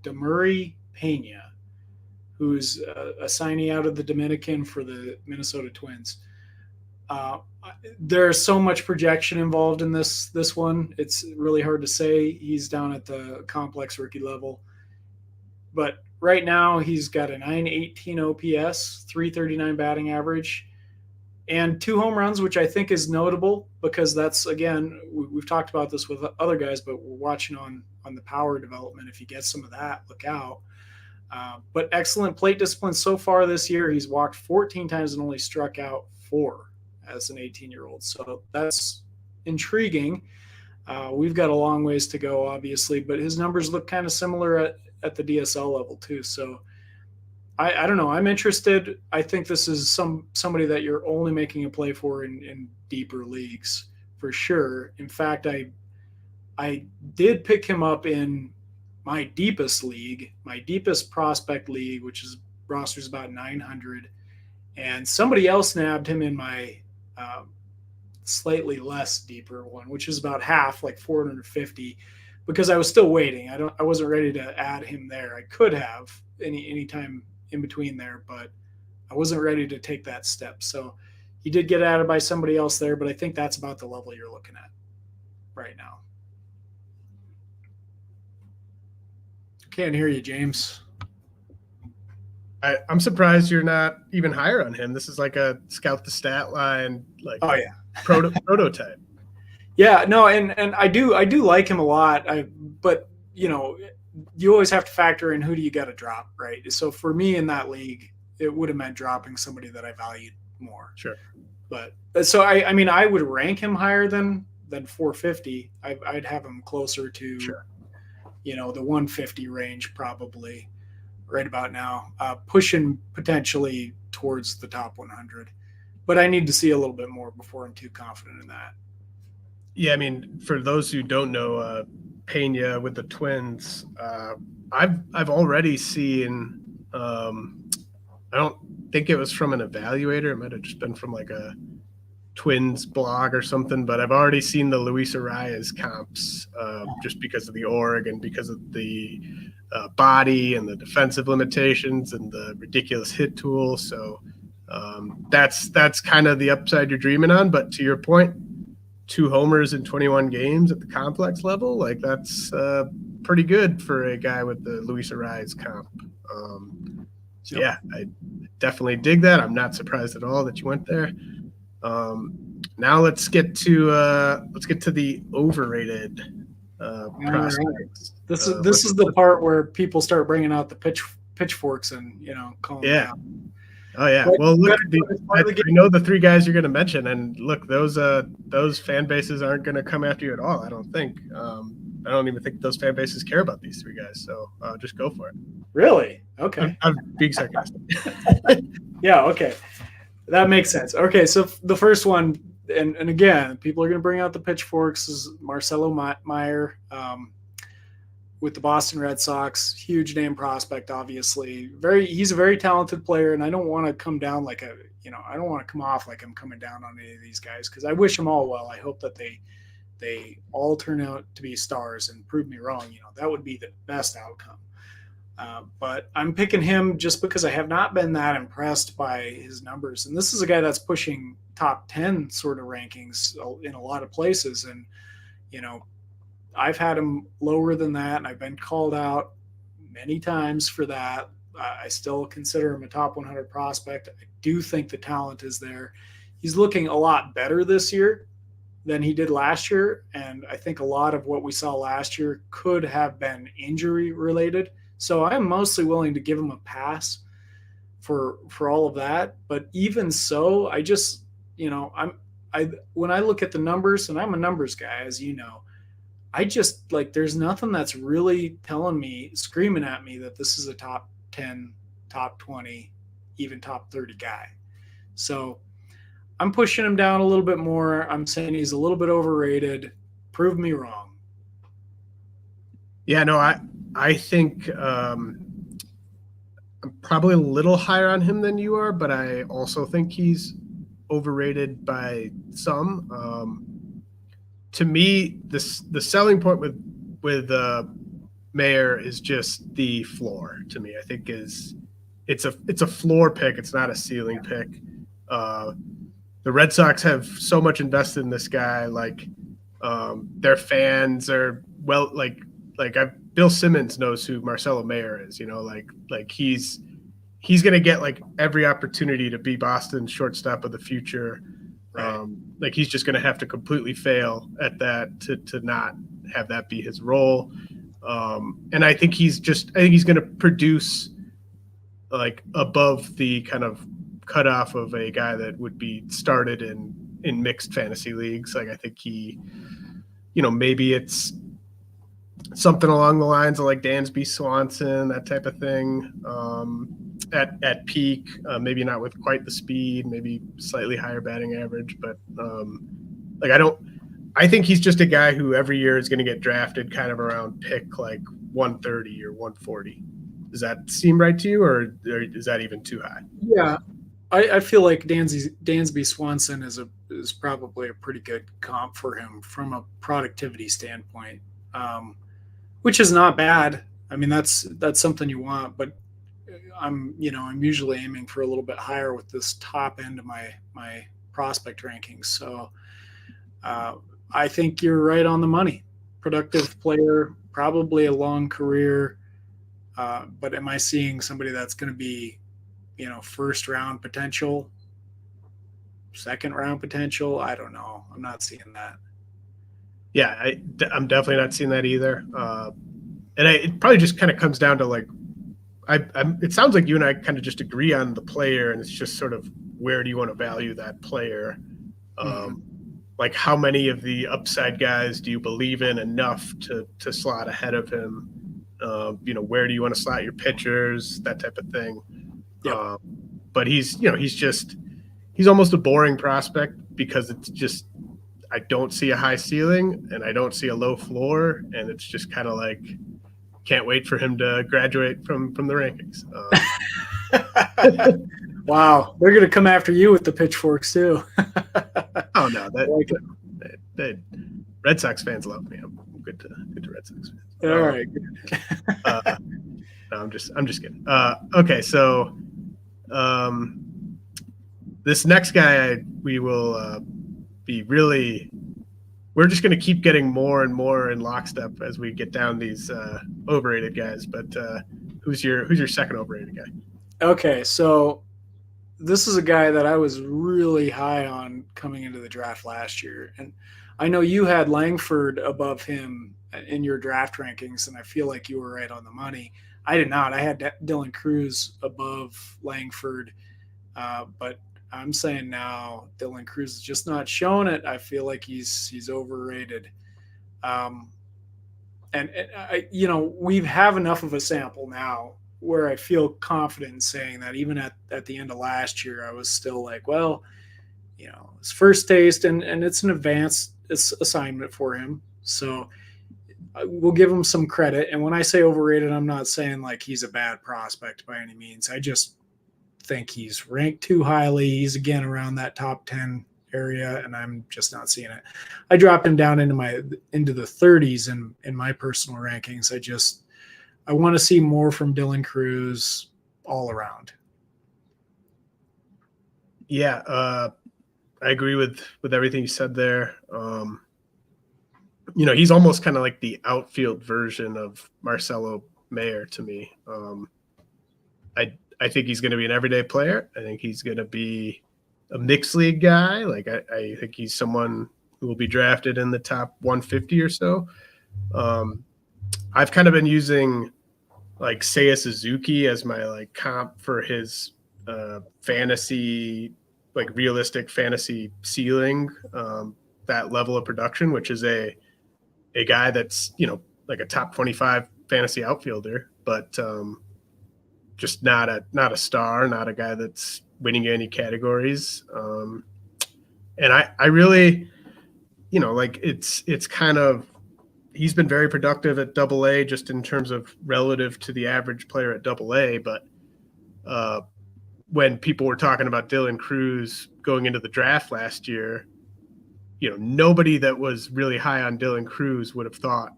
Dameury Pena, who's a signee out of the Dominican for the Minnesota Twins. There's so much projection involved in this one. It's really hard to say. He's down at the complex rookie level. But right now he's got a 918 OPS, 339 batting average, and 2 home runs, which I think is notable because that's, again, we've talked about this with other guys, but we're watching on the power development. If you get some of that, look out. But excellent plate discipline so far this year. He's walked 14 times and only struck out 4 as an 18-year-old. So that's intriguing. We've got a long ways to go, obviously, but his numbers look kind of similar at the DSL level too. So I don't know. I'm interested. I think this is somebody that you're only making a play for in deeper leagues for sure. In fact, I did pick him up in my deepest league, my deepest prospect league, which is roster's about 900, and somebody else nabbed him in my slightly less deeper one, which is about half, like 450, because I was still waiting. I wasn't ready to add him there. I could have any time in between there, but I wasn't ready to take that step. So he did get added by somebody else there, but I think that's about the level you're looking at right now. Can't hear you, James. I'm surprised you're not even higher on him. This is like a scout the stat line, like prototype. Yeah, no, and I do like him a lot. But you always have to factor in who do you got to drop, right? So for me in that league, it would have meant dropping somebody that I valued more. Sure. But so I mean, I would rank him higher than 450. I'd have him closer to, the 150 range probably right about now, pushing potentially towards the top 100. But I need to see a little bit more before I'm too confident in that. Yeah, I mean, for those who don't know, Pena with the Twins, I've already seen. I don't think it was from an evaluator. It might have just been from like a Twins blog or something, but I've already seen the Luis Arias comps just because of the org and because of the body and the defensive limitations and the ridiculous hit tool. So that's kind of the upside you're dreaming on. But to your point, 2 homers in 21 games at the complex level, like that's pretty good for a guy with the Luis Arias comp. So yeah, I definitely dig that. I'm not surprised at all that you went there. Now let's get to the overrated prospects. This is the part where people start bringing out the pitchforks and calling them out. Oh yeah. Well, look, I know the 3 guys you're going to mention, and look, those fan bases aren't going to come after you at all. I don't think. I don't even think those fan bases care about these 3 guys. So just go for it. Really? Okay. I'm being sarcastic. Yeah. Okay. That makes sense. Okay. So the first one, and again, people are going to bring out the pitchforks, is Marcelo Mayer. With the Boston Red Sox, huge name prospect, obviously. He's a very talented player, and I don't want to come down I don't want to come off like I'm coming down on any of these guys because I wish them all well. I hope that they all turn out to be stars and prove me wrong. That would be the best outcome. But I'm picking him just because I have not been that impressed by his numbers. And this is a guy that's pushing top 10 sort of rankings in a lot of places. And, I've had him lower than that, and I've been called out many times for that. I still consider him a top 100 prospect. I do think the talent is there. He's looking a lot better this year than he did last year, and I think a lot of what we saw last year could have been injury related. So I'm mostly willing to give him a pass for all of that. But even so, I just, when I look at the numbers, and I'm a numbers guy, as you know, I just there's nothing that's really telling me, screaming at me that this is a top 10, top 20, even top 30 guy. So I'm pushing him down a little bit more. I'm saying he's a little bit overrated. Prove me wrong. Yeah, no, I think I'm probably a little higher on him than you are, but I also think he's overrated by some. To me, the selling point with Mayer is just the floor. To me, I think it's a floor pick. It's not a ceiling pick. The Red Sox have so much invested in this guy. Their fans are Bill Simmons knows who Marcelo Mayer is. He's gonna get every opportunity to be Boston's shortstop of the future. Right. He's just going to have to completely fail at that to not have that be his role. And I think he's going to produce above the kind of cutoff of a guy that would be started in mixed fantasy leagues. I think he, maybe it's something along the lines of Dansby Swanson, that type of thing. At peak, maybe not with quite the speed, maybe slightly higher batting average, but I think he's just a guy who every year is going to get drafted kind of around pick 130 or 140. Does that seem right to you, or is that even too high? Yeah, I feel like Dansby Swanson is probably a pretty good comp for him from a productivity standpoint, which is not bad. I mean, that's something you want, but I'm usually aiming for a little bit higher with this top end of my prospect rankings. So I think you're right on the money. Productive player, probably a long career. But am I seeing somebody that's going to be, first round potential, second round potential? I don't know. I'm not seeing that. Yeah, I'm definitely not seeing that either. And it probably just kind of comes down to it sounds like you and I kind of just agree on the player, and it's just sort of where do you want to value that player? How many of the upside guys do you believe in enough to slot ahead of him? Where do you want to slot your pitchers, that type of thing. Yep. But he's almost a boring prospect because it's just, I don't see a high ceiling and I don't see a low floor. And it's just kind of can't wait for him to graduate from the rankings. Wow. They're going to come after you with the pitchforks too. Oh no, Like that Red Sox fans love me. I'm good to Red Sox fans. all right. No, I'm just kidding. Okay, so this next guy we will be really. We're just going to keep getting more and more in lockstep as we get down these overrated guys. But who's your second overrated guy? Okay, so this is a guy that I was really high on coming into the draft last year, and I know you had Langford above him in your draft rankings, and I feel like you were right on the money. I did not. I had Dylan Cruz above Langford, but I'm saying now Dylan Cruz is just not showing it. I feel like he's overrated. And we have enough of a sample now where I feel confident in saying that even at the end of last year, I was still like, well, his first taste and it's an advanced assignment for him. So we'll give him some credit. And when I say overrated, I'm not saying like he's a bad prospect by any means. I just think he's ranked too highly. He's again around that top 10 area, and I'm just not seeing it. I dropped him down into the 30s in my personal rankings. I want to see more from Dylan Cruz all around. Yeah, I agree with everything you said there. He's almost kind of like the outfield version of Marcelo Mayer to me. I think he's going to be an everyday player. I think he's going to be a mixed league guy. Like I think he's someone who will be drafted in the top 150 or so. I've kind of been using like Seiya Suzuki as my like comp for his fantasy, like realistic fantasy ceiling, that level of production, which is a guy that's, like a top 25 fantasy outfielder, but just not a star, not a guy that's winning any categories. And I really, like it's kind of, he's been very productive at AA just in terms of relative to the average player at AA. But when people were talking about Dylan Cruz going into the draft last year, nobody that was really high on Dylan Cruz would have thought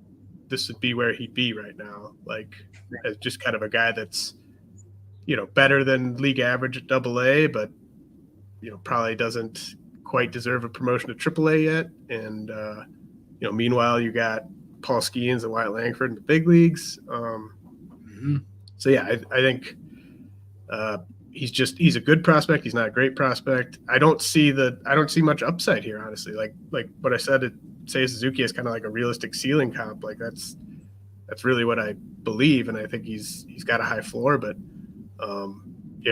this would be where he'd be right now. Like as just kind of a guy that's, better than league average at AA, but, probably doesn't quite deserve a promotion to AAA yet. And, meanwhile, you got Paul Skeens and Wyatt Langford in the big leagues. So, yeah, I think he's a good prospect. He's not a great prospect. I don't see much upside here, honestly. Like what I said, Seiya Suzuki is kind of like a realistic ceiling comp. Like that's really what I believe. And I think he's got a high floor, but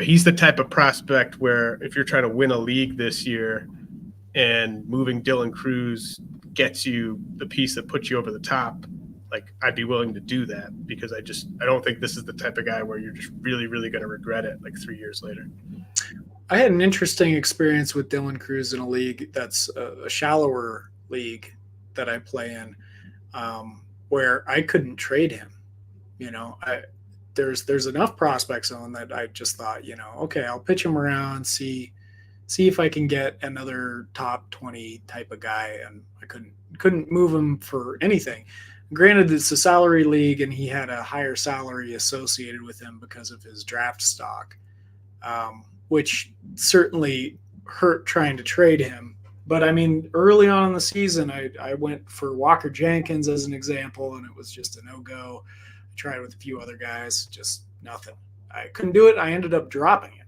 he's the type of prospect where if you're trying to win a league this year and moving Dylan Cruz gets you the piece that puts you over the top, like I'd be willing to do that because I don't think this is the type of guy where you're just really, really going to regret it like 3 years later. I had an interesting experience with Dylan Cruz in a league that's a shallower league that I play in, where I couldn't trade him. There's enough prospects on that I just thought, okay, I'll pitch him around, see if I can get another top 20 type of guy, and I couldn't move him for anything. Granted, it's a salary league, and he had a higher salary associated with him because of his draft stock, which certainly hurt trying to trade him. But I mean, early on in the season, I went for Walker Jenkins as an example, and it was just a no-go. Tried with a few other guys, just nothing. I couldn't do it. I ended up dropping him.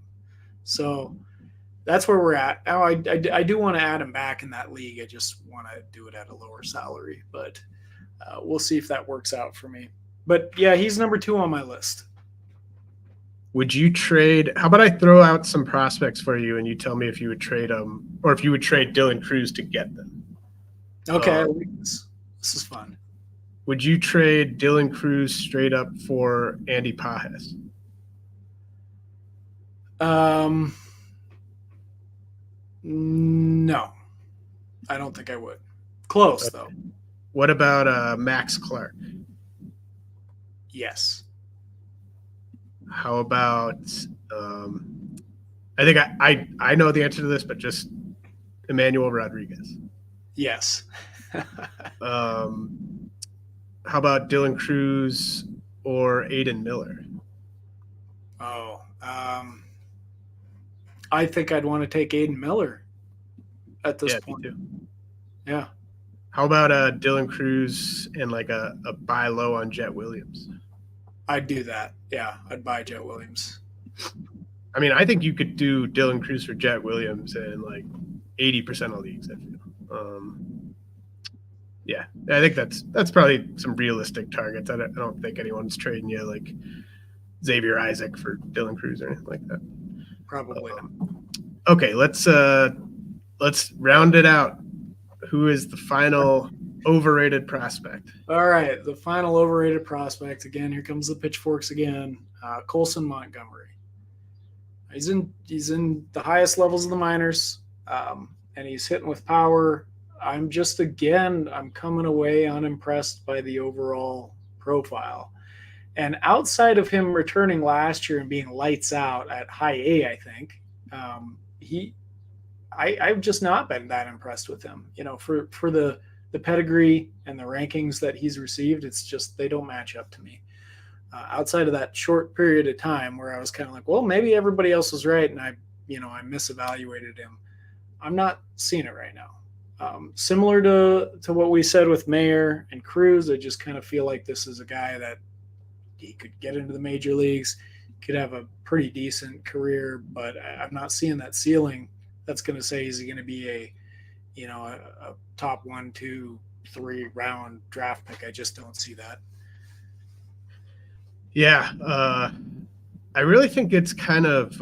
So that's where we're at. Now, I do want to add him back in that league. I just want to do it at a lower salary, but we'll see if that works out for me. But yeah, he's number 2 on my list. Would you trade? How about I throw out some prospects for you and you tell me if you would trade them or if you would trade Dylan Cruz to get them? Okay, I like this. This is fun. Would you trade Dylan Cruz straight up for Andy Pages? No, I don't think I would. Close, though. What about Max Clark? Yes. How about I think I know the answer to this, but just Emmanuel Rodriguez. Yes. How about Dylan Cruz or Aiden Miller? Oh, I think I'd want to take Aiden Miller at this point. Me too. Yeah. How about Dylan Cruz and like a buy low on Jet Williams? I'd do that. Yeah, I'd buy Jet Williams. I mean, I think you could do Dylan Cruz for Jet Williams in like 80% of leagues, I feel. Yeah, I think that's probably some realistic targets. I don't think anyone's trading you like Xavier Isaac for Dylan Cruz or anything like that. Probably not. Okay, let's round it out. Who is the final overrated prospect? All right, the final overrated prospect. Again, here comes the pitchforks again. Colson Montgomery. He's in the highest levels of the minors, and he's hitting with power. I'm coming away unimpressed by the overall profile. And outside of him returning last year and being lights out at high A, I think, I've just not been that impressed with him. You know, for the pedigree and the rankings that he's received, it's just they don't match up to me. Outside of that short period of time where I was kind of like, well, maybe everybody else was right, and I misevaluated him. I'm not seeing it right now. Similar to what we said with Mayer and Cruz, I just kind of feel like this is a guy that he could get into the major leagues, could have a pretty decent career, but I'm not seeing that ceiling that's going to say he's going to be a top 1, 2, 3 round draft pick. I just don't see that. Yeah, I really think it's kind of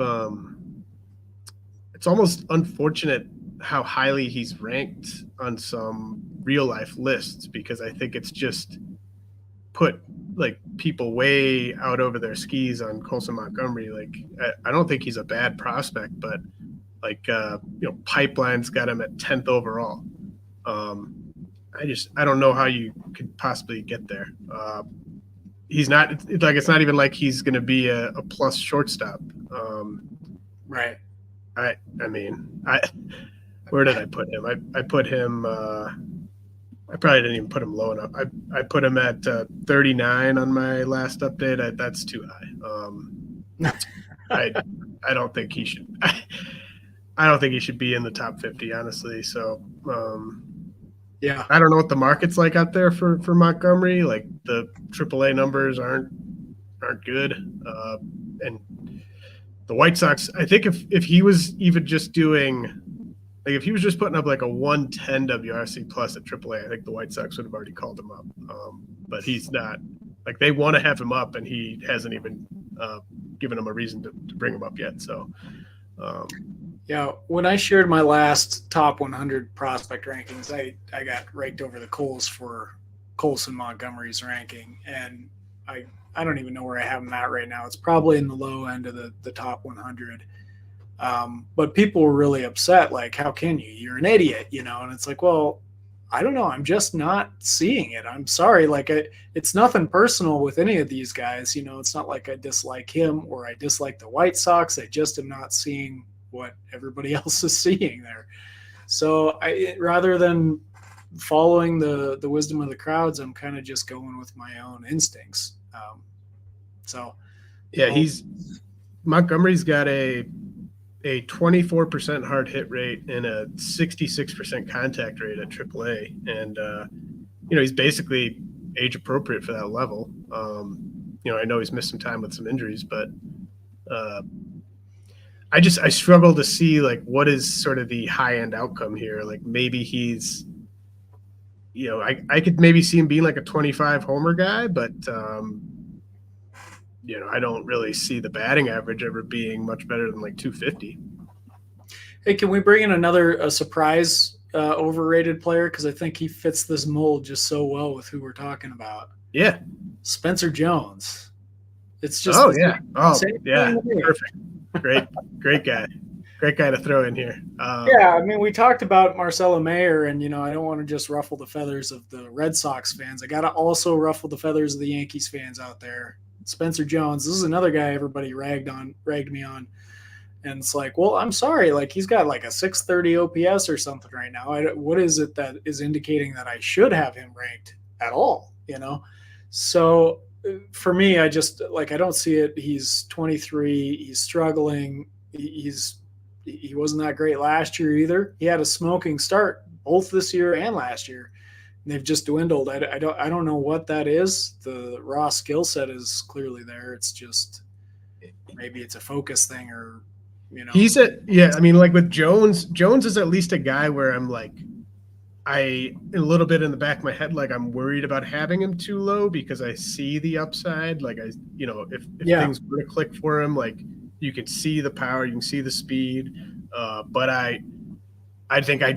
it's almost unfortunate how highly he's ranked on some real life lists, because I think it's just put like people way out over their skis on Colson Montgomery. Like I don't think he's a bad prospect, but like Pipeline's got him at 10th overall. I don't know how you could possibly get there. He's not like, it's not even like he's going to be a plus shortstop. Right. I mean, where did I put him? I put him. I probably didn't even put him low enough. I put him at 39 on my last update. That's too high. I don't think he should. I don't think he should be in the top 50, honestly. So, yeah, I don't know what the market's like out there for Montgomery. Like the AAA numbers aren't good, and the White Sox. I think if he was even just doing. Like if he was just putting up like a 110 WRC plus at AAA, I think the White Sox would have already called him up. But he's not. Like they want to have him up, and he hasn't even given him a reason to bring him up yet. So, yeah, when I shared my last top 100 prospect rankings, I got raked over the coals for Colson Montgomery's ranking, and I don't even know where I have him at right now. It's probably in the low end of the top 100. But people were really upset. Like, how can you? You're an idiot, And it's like, well, I don't know. I'm just not seeing it. I'm sorry. Like, it's nothing personal with any of these guys. It's not like I dislike him or I dislike the White Sox. I just am not seeing what everybody else is seeing there. So rather than following the wisdom of the crowds, I'm kind of just going with my own instincts. Montgomery's got a 24% hard hit rate and a 66% contact rate at AAA. And, he's basically age appropriate for that level. I know he's missed some time with some injuries, but I struggle to see like what is sort of the high end outcome here. Like maybe he's, I could maybe see him being like a 25 homer guy, but I don't really see the batting average ever being much better than like 250. Hey, can we bring in a surprise overrated player? Because I think he fits this mold just so well with who we're talking about. Yeah. Spencer Jones. It's just perfect. Great guy. Great guy to throw in here. I mean, we talked about Marcelo Mayer, and, I don't want to just ruffle the feathers of the Red Sox fans. I got to also ruffle the feathers of the Yankees fans out there. Spencer Jones, this is another guy everybody ragged me on. And it's like, well, I'm sorry, like he's got like a 630 OPS or something right now. What is it that is indicating that I should have him ranked at all? So for me, I just like, I don't see it. He's 23. He's struggling. He wasn't that great last year either. He had a smoking start both this year and last year. And they've just dwindled. I don't know what that is. The raw skill set is clearly there. It's just maybe it's a focus thing, or I mean, like with Jones is at least a guy where I'm like, a little bit in the back of my head, like I'm worried about having him too low because I see the upside. Like if things were to click for him, like you can see the power, you can see the speed. But I think I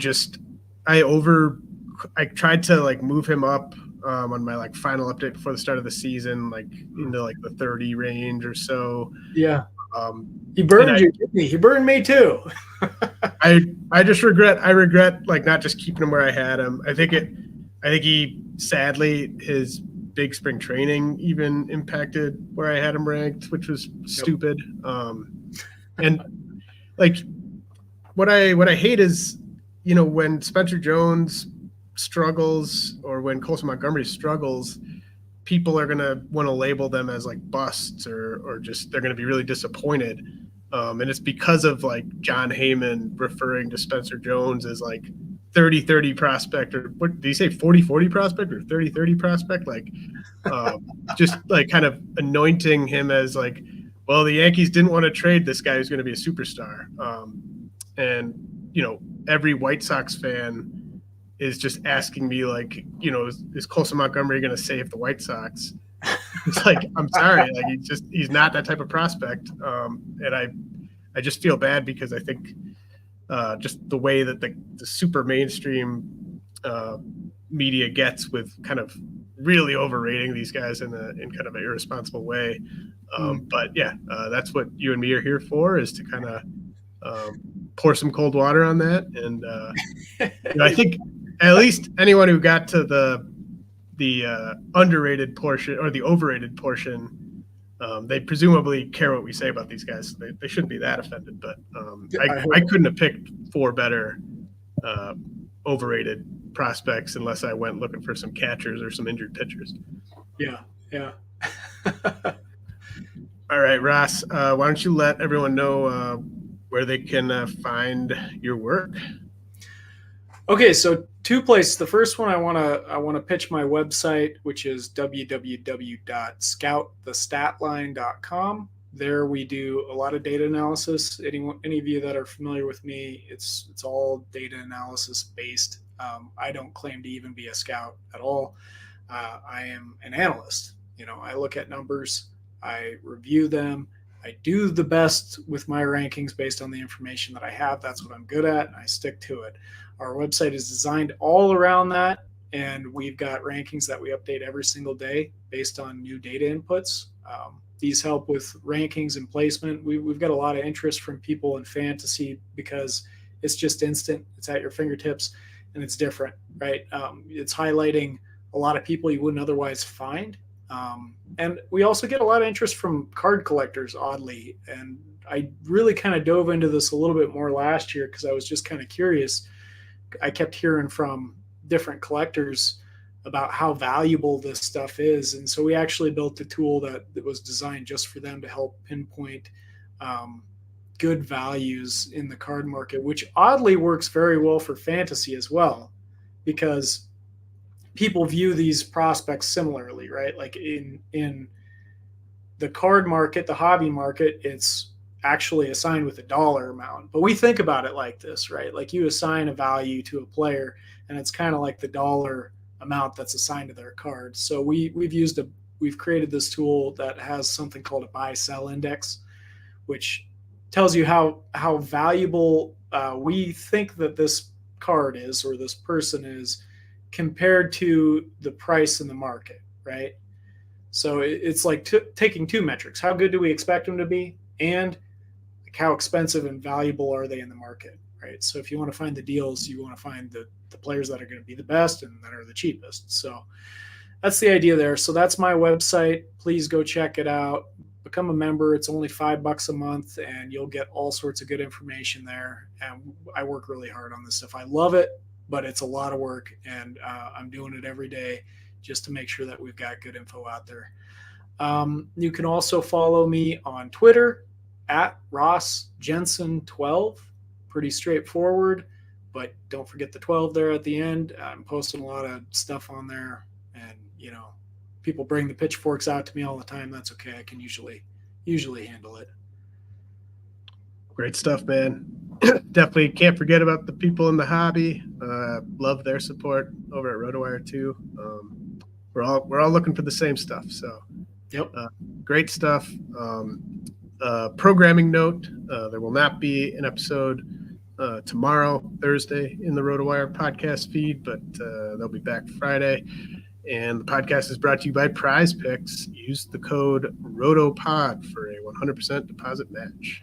tried to like move him up on my like final update before the start of the season, like into like the 30 range or so. Yeah. He burned you. He burned me too. I regret like not just keeping him where I had him. I think he sadly his big spring training even impacted where I had him ranked, which was stupid. And like what I hate is, when Spencer Jones struggles or when Colson Montgomery struggles, people are going to want to label them as like busts or just they're going to be really disappointed. And it's because of like John Heyman referring to Spencer Jones as like 30-30 prospect, or what did he say, 40-40 prospect or 30-30 prospect? Like just like kind of anointing him as like, well, the Yankees didn't want to trade this guy who's going to be a superstar. And, every White Sox fan is just asking me like, is Colson Montgomery going to save the White Sox? It's like, I'm sorry, like he's not that type of prospect. And I just feel bad because I think just the way that the super mainstream media gets with kind of really overrating these guys in kind of an irresponsible way. But yeah, that's what you and me are here for, is to kind of pour some cold water on that. And I think at least anyone who got to the underrated portion or the overrated portion, they presumably care what we say about these guys. So they shouldn't be that offended. But I couldn't have picked 4 better overrated prospects unless I went looking for some catchers or some injured pitchers. Yeah. All right, Ross, why don't you let everyone know where they can find your work? Okay, so 2 places. The first one, I want to pitch my website, which is www.scoutthestatline.com. There we do a lot of data analysis. Any of you that are familiar with me, it's all data analysis based. I don't claim to even be a scout at all. I am an analyst. I look at numbers, I review them, I do the best with my rankings based on the information that I have. That's what I'm good at, and I stick to it. Our website is designed all around that, and we've got rankings that we update every single day based on new data inputs. These help with rankings and placement. We've got a lot of interest from people in fantasy because it's just instant. It's at your fingertips, and it's different, right? It's highlighting a lot of people you wouldn't otherwise find. And we also get a lot of interest from card collectors, oddly. And I really kind of dove into this a little bit more last year because I was just kind of curious. I kept hearing from different collectors about how valuable this stuff is. And so we actually built a tool that was designed just for them to help pinpoint good values in the card market, which oddly works very well for fantasy as well, because people view these prospects similarly, right? Like in the card market, the hobby market, it's actually assigned with a dollar amount. But we think about it like this, right? Like you assign a value to a player, and it's kind of like the dollar amount that's assigned to their card. So we've created this tool that has something called a buy-sell index, which tells you how valuable we think that this card is or this person is compared to the price in the market, right? So it's like taking 2 metrics. How good do we expect them to be? And like how expensive and valuable are they in the market, right? So if you want to find the deals, you want to find the players that are going to be the best and that are the cheapest. So that's the idea there. So that's my website. Please go check it out. become a member. It's only $5 a month, and you'll get all sorts of good information there. And I work really hard on this stuff. I love it, but it's a lot of work, and I'm doing it every day just to make sure that we've got good info out there. You can also follow me on Twitter at Ross Jensen 12. Pretty straightforward, but don't forget the 12 there at the end. I'm posting a lot of stuff on there, and people bring the pitchforks out to me all the time. That's okay. I can usually handle it. Great stuff, man. Definitely can't forget about the people in the hobby. Love their support over at RotoWire too. We're all looking for the same stuff. So, yep, great stuff. Programming note: there will not be an episode tomorrow, Thursday, in the RotoWire podcast feed, but they'll be back Friday. And the podcast is brought to you by Prize Picks. Use the code ROTOPOD for a 100% deposit match.